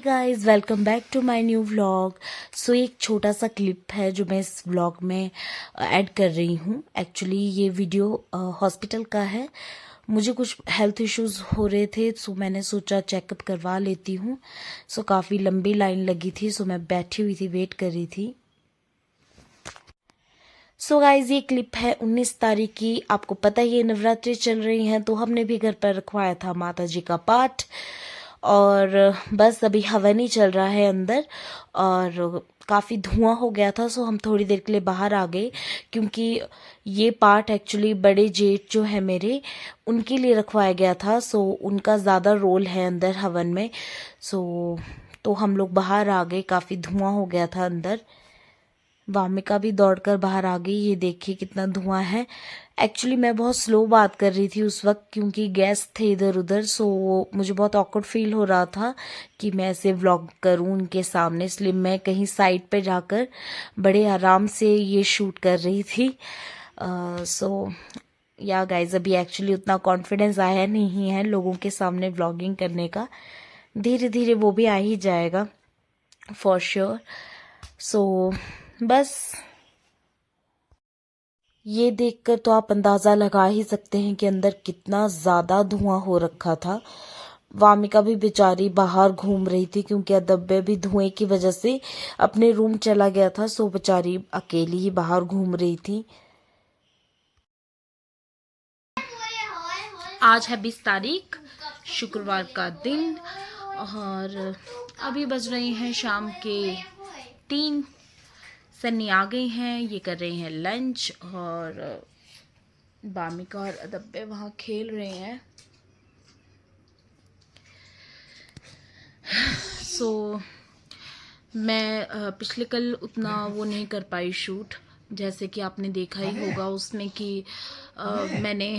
Guys, welcome back to my new vlog. So एक छोटा सा क्लिप है जो मैं इस व्लॉग में ऐड कर रही हूँ। एक्चुअली ये वीडियो हॉस्पिटल का है। मुझे कुछ हेल्थ इश्यूज हो रहे थे, सो मैंने सोचा चेकअप करवा लेती हूँ। सो काफ़ी लंबी लाइन लगी थी, सो मैं बैठी हुई थी, वेट कर रही थी। सो गाइज, ये क्लिप है 19 तारीख की। आपको पता ही है नवरात्रि चल रही हैं, तो हमने भी घर पर रखवाया था माता जी का पाठ। और बस अभी हवन ही चल रहा है अंदर, और काफ़ी धुआं हो गया था। सो हम थोड़ी देर के लिए बाहर आ गए, क्योंकि ये पार्ट एक्चुअली बड़े जेठ जो है मेरे, उनके लिए रखवाया गया था। सो उनका ज़्यादा रोल है अंदर हवन में। सो तो हम लोग बाहर आ गए, काफ़ी धुआं हो गया था अंदर। वामिका भी दौड़कर बाहर आ गई। ये देखिए कितना धुआं है। एक्चुअली मैं बहुत स्लो बात कर रही थी उस वक्त, क्योंकि गेस्ट थे इधर उधर। सो मुझे बहुत ऑकवर्ड फील हो रहा था कि मैं ऐसे व्लॉग करूं उनके सामने, इसलिए मैं कहीं साइड पे जाकर बड़े आराम से ये शूट कर रही थी। सो या गाइज, अभी एक्चुअली उतना कॉन्फिडेंस आया नहीं है लोगों के सामने व्लॉगिंग करने का। धीरे धीरे वो भी आ ही जाएगा फॉर श्योर। सो बस ये देखकर तो आप अंदाजा लगा ही सकते हैं कि अंदर कितना ज्यादा धुआं हो रखा था। वामिका भी बेचारी बाहर घूम रही थी, क्योंकि अदब्बे भी धुएं की वजह से अपने रूम चला गया था। सो बेचारी अकेली ही बाहर घूम रही थी। आज है 20 तारीख, शुक्रवार का दिन, और अभी बज रहे हैं शाम के 3। सन्नी आ गई हैं, ये कर रहे हैं लंच, और वामिका और अदब्बे वहाँ खेल रहे हैं। सो मैं पिछले कल उतना वो नहीं कर पाई शूट, जैसे कि आपने देखा ही होगा उसमें कि मैंने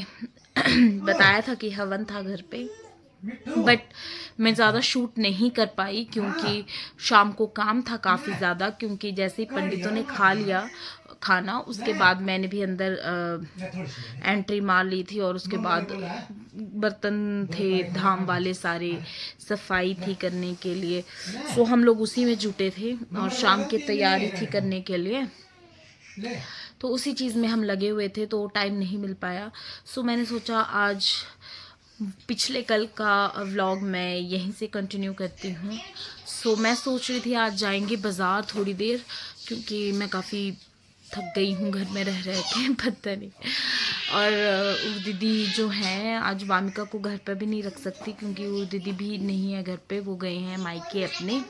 बताया था कि हवन था घर पे, बट मैं ज़्यादा शूट नहीं कर पाई क्योंकि शाम को काम था काफ़ी ज़्यादा। क्योंकि जैसे ही पंडितों ने खा लिया खाना, उसके बाद मैंने भी अंदर एंट्री मार ली थी, और उसके बाद बर्तन थे धाम वाले सारे, सफाई थी करने के लिए। सो हम लोग उसी में जुटे थे, और शाम की तैयारी थी करने के लिए, तो उसी चीज़ में हम लगे हुए थे, तो टाइम नहीं मिल पाया। सो मैंने सोचा आज पिछले कल का व्लॉग मैं यहीं से कंटिन्यू करती हूँ। सो मैं सोच रही थी आज जाएंगे बाज़ार थोड़ी देर, क्योंकि मैं काफ़ी थक गई हूँ घर में रह रह के, पता नहीं। और दीदी जो हैं, आज वामिका को घर पर भी नहीं रख सकती, क्योंकि वो दीदी भी नहीं है घर पे, वो गए हैं मायके अपने,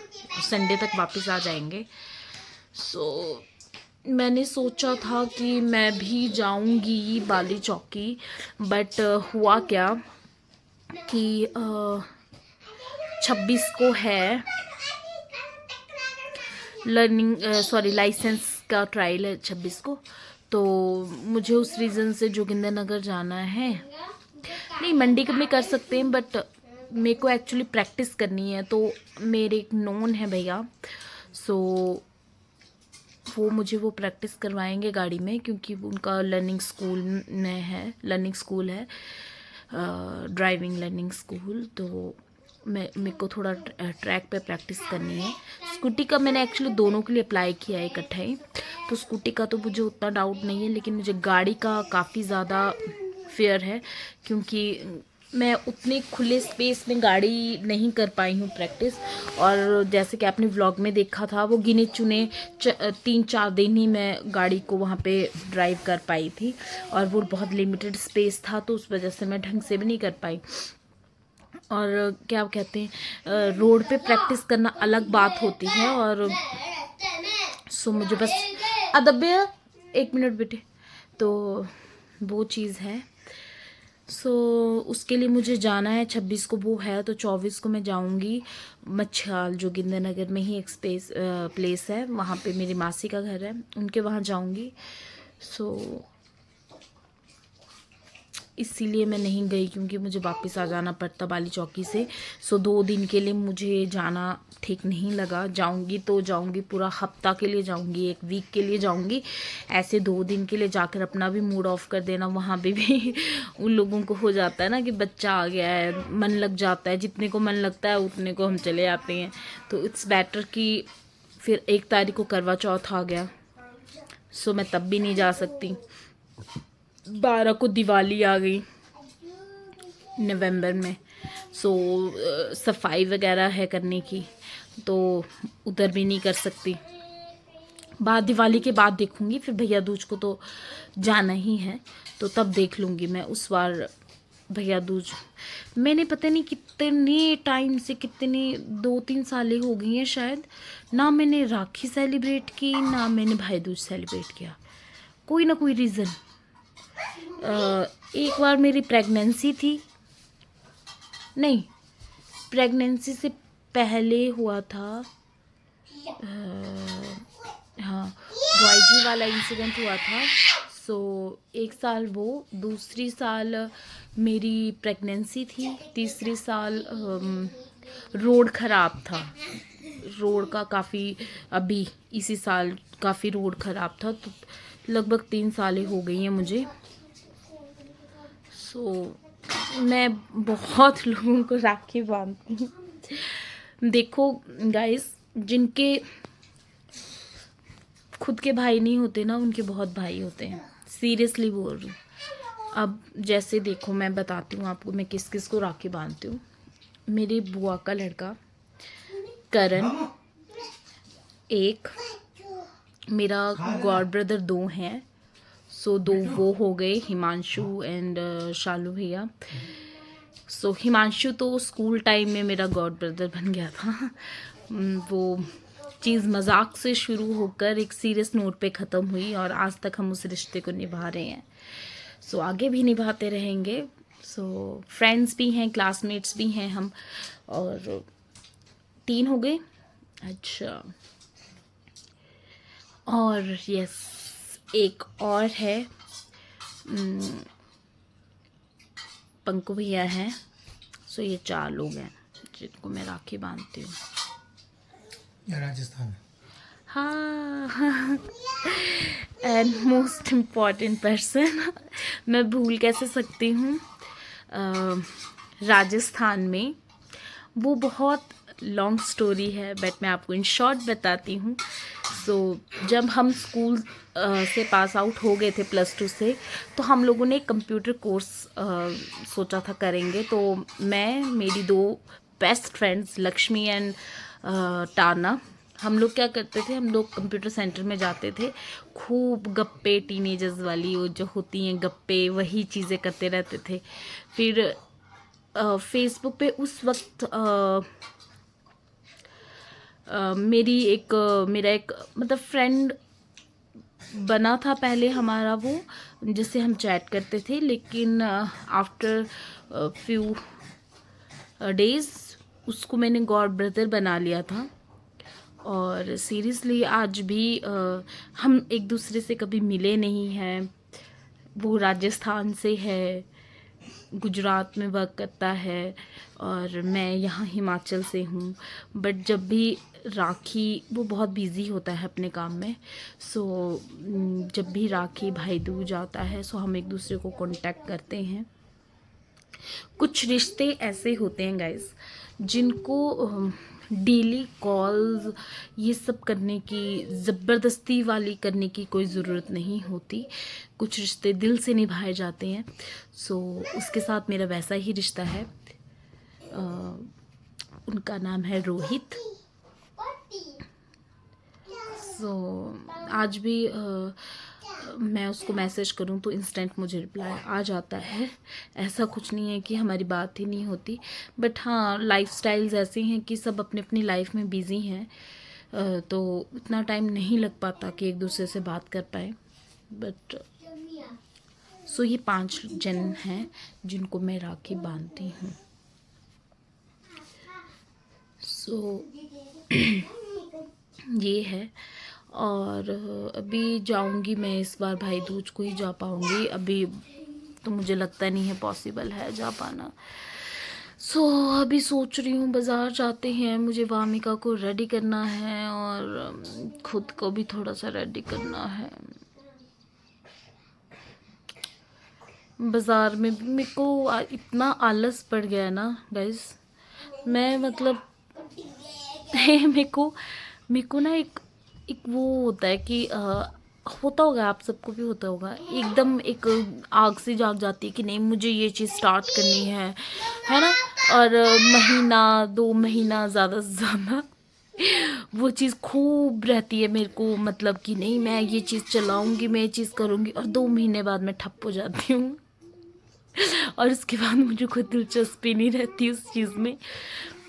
संडे तक वापस आ जाएंगे। सो मैंने सोचा था कि मैं भी जाऊंगी बाली चौकी, बट हुआ क्या कि 26 को है लाइसेंस का ट्रायल है 26 को। तो मुझे उस रीज़न से जोगिंदरनगर जाना है। नहीं, मंडी में कर सकते हैं, बट मेरे को एक्चुअली प्रैक्टिस करनी है। तो मेरे एक नोन है भैया, सो वो मुझे वो प्रैक्टिस करवाएंगे गाड़ी में, क्योंकि उनका लर्निंग स्कूल है ड्राइविंग लर्निंग स्कूल। तो मेरे को थोड़ा ट्रैक पे प्रैक्टिस करनी है। स्कूटी का मैंने एक्चुअली दोनों के लिए अप्लाई किया है इकट्ठा ही, तो स्कूटी का तो मुझे उतना डाउट नहीं है, लेकिन मुझे गाड़ी का काफ़ी ज़्यादा फेयर है, क्योंकि मैं उतने खुले स्पेस में गाड़ी नहीं कर पाई हूँ प्रैक्टिस। और जैसे कि आपने व्लॉग में देखा था, वो गिने चुने 3-4 दिन ही मैं गाड़ी को वहाँ पे ड्राइव कर पाई थी, और वो बहुत लिमिटेड स्पेस था, तो उस वजह से मैं ढंग से भी नहीं कर पाई। और क्या कहते हैं, रोड पे प्रैक्टिस करना अलग बात होती है। और सो मुझे बस अदब्बे 1 मिनट बेटे, तो वो चीज़ है। सो उसके लिए मुझे जाना है 26 को वो है, तो 24 को मैं जाऊंगी मच्छाल, जोगिंदरनगर में ही एक प्लेस है, वहाँ पे मेरी मासी का घर है, उनके वहाँ जाऊंगी। सो इसीलिए मैं नहीं गई, क्योंकि मुझे वापस आ जाना पड़ता बाली चौकी से। सो 2 दिन के लिए मुझे जाना ठीक नहीं लगा। जाऊंगी तो जाऊंगी पूरा हफ्ता के लिए जाऊंगी, 1 वीक के लिए जाऊंगी। ऐसे 2 दिन के लिए जाकर अपना भी मूड ऑफ कर देना, वहाँ भी उन लोगों को हो जाता है ना कि बच्चा आ गया है, मन लग जाता है। जितने को मन लगता है उतने को हम चले आते हैं। तो इट्स बेटर कि फिर 1 तारीख को करवा चौथ आ गया, सो मैं तब भी नहीं जा सकती। 12 को दिवाली आ गई नवंबर में, सो सफाई वगैरह है करने की, तो उधर भी नहीं कर सकती। बाद दिवाली के बाद देखूंगी, फिर भैया दूज को तो जाना ही है, तो तब देख लूँगी मैं उस बार भैया दूज। मैंने पता नहीं कितने टाइम से, कितने 2-3 सालें हो गई हैं शायद, ना मैंने राखी सेलिब्रेट की, ना मैंने भाई दूज सेलिब्रेट किया। कोई ना कोई रीज़न। एक बार मेरी प्रेगनेंसी थी, नहीं प्रेगनेंसी से पहले हुआ था। हाँ, वाईजी वाला इंसिडेंट हुआ था। सो 1 साल वो, दूसरी साल मेरी प्रेगनेंसी थी, तीसरी साल रोड ख़राब था। रोड का काफ़ी, अभी इसी साल काफ़ी रोड ख़राब था, तो लगभग 3 सालें हो गई हैं मुझे। सो मैं बहुत लोगों को राखी बांधती हूँ। देखो गाइस, जिनके खुद के भाई नहीं होते ना, उनके बहुत भाई होते हैं, सीरियसली बोल रही हूँ। अब जैसे देखो, मैं बताती हूँ आपको मैं किस किस को राखी बांधती हूँ। मेरी बुआ का लड़का करण, एक मेरा गॉड ब्रदर 2 हैं, सो 2 वो हो गए, हिमांशु एंड शालू भैया। सो हिमांशु तो स्कूल टाइम में मेरा गॉड ब्रदर बन गया था। वो चीज़ मजाक से शुरू होकर एक सीरियस नोट पे ख़त्म हुई, और आज तक हम उस रिश्ते को निभा रहे हैं। सो आगे भी निभाते रहेंगे। सो फ्रेंड्स भी हैं, क्लासमेट्स भी हैं हम, और 3 हो गए। अच्छा, और यस, एक और है, पंकु भैया हैं। सो ये 4 लोग हैं जिनको मैं राखी बांधती हूँ। राजस्थान। हाँ, एंड मोस्ट इम्पॉर्टेंट पर्सन, मैं भूल कैसे सकती हूँ, राजस्थान में। वो बहुत लॉन्ग स्टोरी है, बट मैं आपको इन शॉर्ट बताती हूँ। सो जब हम स्कूल से पास आउट हो गए थे +2 से, तो हम लोगों ने कंप्यूटर कोर्स सोचा था करेंगे। तो मैं, मेरी 2 बेस्ट फ्रेंड्स लक्ष्मी एंड टाना, हम लोग क्या करते थे, हम लोग कंप्यूटर सेंटर में जाते थे, खूब गप्पे, टीनेजर्स वाली वो जो होती हैं गप्पे, वही चीज़ें करते रहते थे। फिर फेसबुक पे उस वक्त मेरा एक मतलब फ्रेंड बना था पहले हमारा, वो जिससे हम चैट करते थे, लेकिन आफ्टर फ्यू डेज़ उसको मैंने गॉड ब्रदर बना लिया था। और सीरियसली आज भी हम एक दूसरे से कभी मिले नहीं हैं। वो राजस्थान से है, गुजरात में वर्क करता है, और मैं यहाँ हिमाचल से हूँ। बट जब भी राखी, वो बहुत बिज़ी होता है अपने काम में, सो जब भी राखी भाई दूज आता है, सो हम एक दूसरे को कांटेक्ट करते हैं। कुछ रिश्ते ऐसे होते हैं गाइस, जिनको डेली कॉल्स ये सब करने की, ज़बरदस्ती वाली करने की कोई ज़रूरत नहीं होती। कुछ रिश्ते दिल से निभाए जाते हैं। सो उसके साथ मेरा वैसा ही रिश्ता है। उनका नाम है रोहित। सो आज भी मैं उसको मैसेज करूं तो इंस्टेंट मुझे रिप्लाई आ जाता है। ऐसा कुछ नहीं है कि हमारी बात ही नहीं होती, बट हाँ, लाइफस्टाइल्स ऐसे हैं कि सब अपनी अपनी लाइफ में बिज़ी हैं, तो उतना टाइम नहीं लग पाता कि एक दूसरे से बात कर पाए। बट सो ये 5 जन हैं जिनको मैं राखी बांधती हूँ। सो ये है। और अभी जाऊंगी मैं, इस बार भाई दूज को ही जा पाऊंगी। अभी तो मुझे लगता नहीं है पॉसिबल है जा पाना। सो अभी सोच रही हूँ बाज़ार जाते हैं, मुझे वामिका को रेडी करना है और खुद को भी थोड़ा सा रेडी करना है। बाज़ार में भी मेरे को इतना आलस पड़ गया है ना गाइस, मैं मतलब मेरे को ना एक वो होता है कि होता होगा, आप सबको भी होता होगा, एकदम एक आग से जाग जाती है कि नहीं मुझे ये चीज़ स्टार्ट करनी है ना। और महीना 2 महीना ज़्यादा से ज़्यादा वो चीज़ खूब रहती है मेरे को, मतलब कि नहीं मैं ये चीज़ चलाऊंगी, मैं ये चीज़ करूँगी, और 2 महीने बाद मैं ठप हो जाती हूँ और उसके बाद मुझे कोई दिलचस्पी नहीं रहती उस चीज़ में।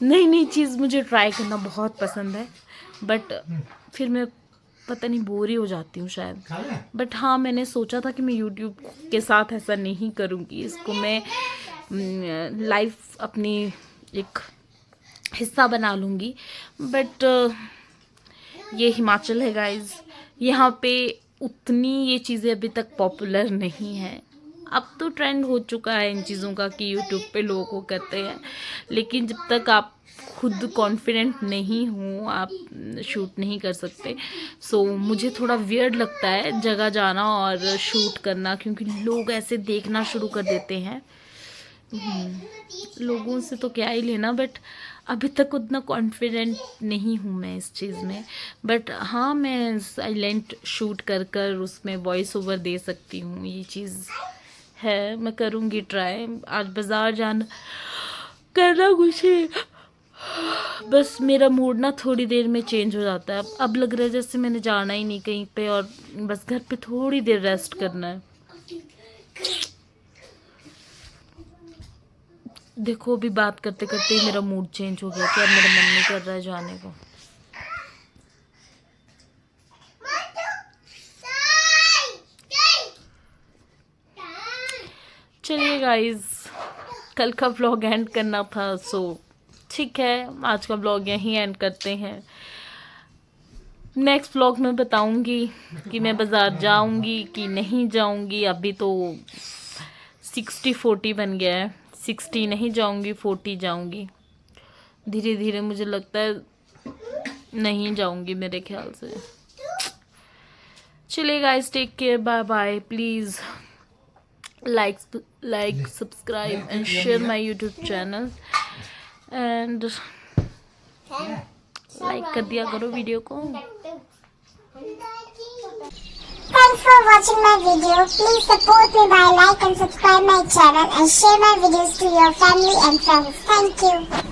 नई नई चीज़ मुझे ट्राई करना बहुत पसंद है, बट फिर मैं पता नहीं बोर ही हो जाती हूँ शायद। बट हाँ, मैंने सोचा था कि मैं यूट्यूब के साथ ऐसा नहीं करूँगी, इसको मैं लाइफ अपनी एक हिस्सा बना लूँगी। बट ये हिमाचल है गाइज, यहाँ पे उतनी ये चीज़ें अभी तक पॉपुलर नहीं है। अब तो ट्रेंड हो चुका है इन चीज़ों का कि यूट्यूब पे लोग वो करते हैं, लेकिन जब तक आप खुद कॉन्फिडेंट नहीं हो आप शूट नहीं कर सकते। सो मुझे थोड़ा वियर्ड लगता है जगह जाना और शूट करना, क्योंकि लोग ऐसे देखना शुरू कर देते हैं। लोगों से तो क्या ही लेना, बट अभी तक उतना कॉन्फिडेंट नहीं हूँ मैं इस चीज़ में। बट हाँ, मैं साइलेंट शूट कर कर उसमें वॉइस ओवर दे सकती हूँ, ये चीज़ है, मैं करूँगी ट्राई। आज बाज़ार जाना करना कुछ है, बस मेरा मूड ना थोड़ी देर में चेंज हो जाता है। अब लग रहा है जैसे मैंने जाना ही नहीं कहीं पे और बस घर पे थोड़ी देर रेस्ट करना है। देखो अभी बात करते करते ही मेरा मूड चेंज हो गया कि अब मेरा मन नहीं कर रहा है जाने को। चलिए गाइज, कल का व्लॉग एंड करना था, सो ठीक है आज का व्लॉग यहीं एंड करते हैं। नेक्स्ट व्लॉग में बताऊंगी कि मैं बाज़ार जाऊंगी कि नहीं जाऊंगी। अभी तो 60-40 बन गया है, 60 नहीं जाऊंगी 40 जाऊंगी। धीरे धीरे मुझे लगता है नहीं जाऊंगी मेरे ख्याल से। चलिए guys, take care, bye bye. Please like, subscribe and share my YouTube channel and like कर दिया करो वीडियो को। Thanks for watching my video. Please support me by like and subscribe my channel and share my videos to your family and friends. Thank you.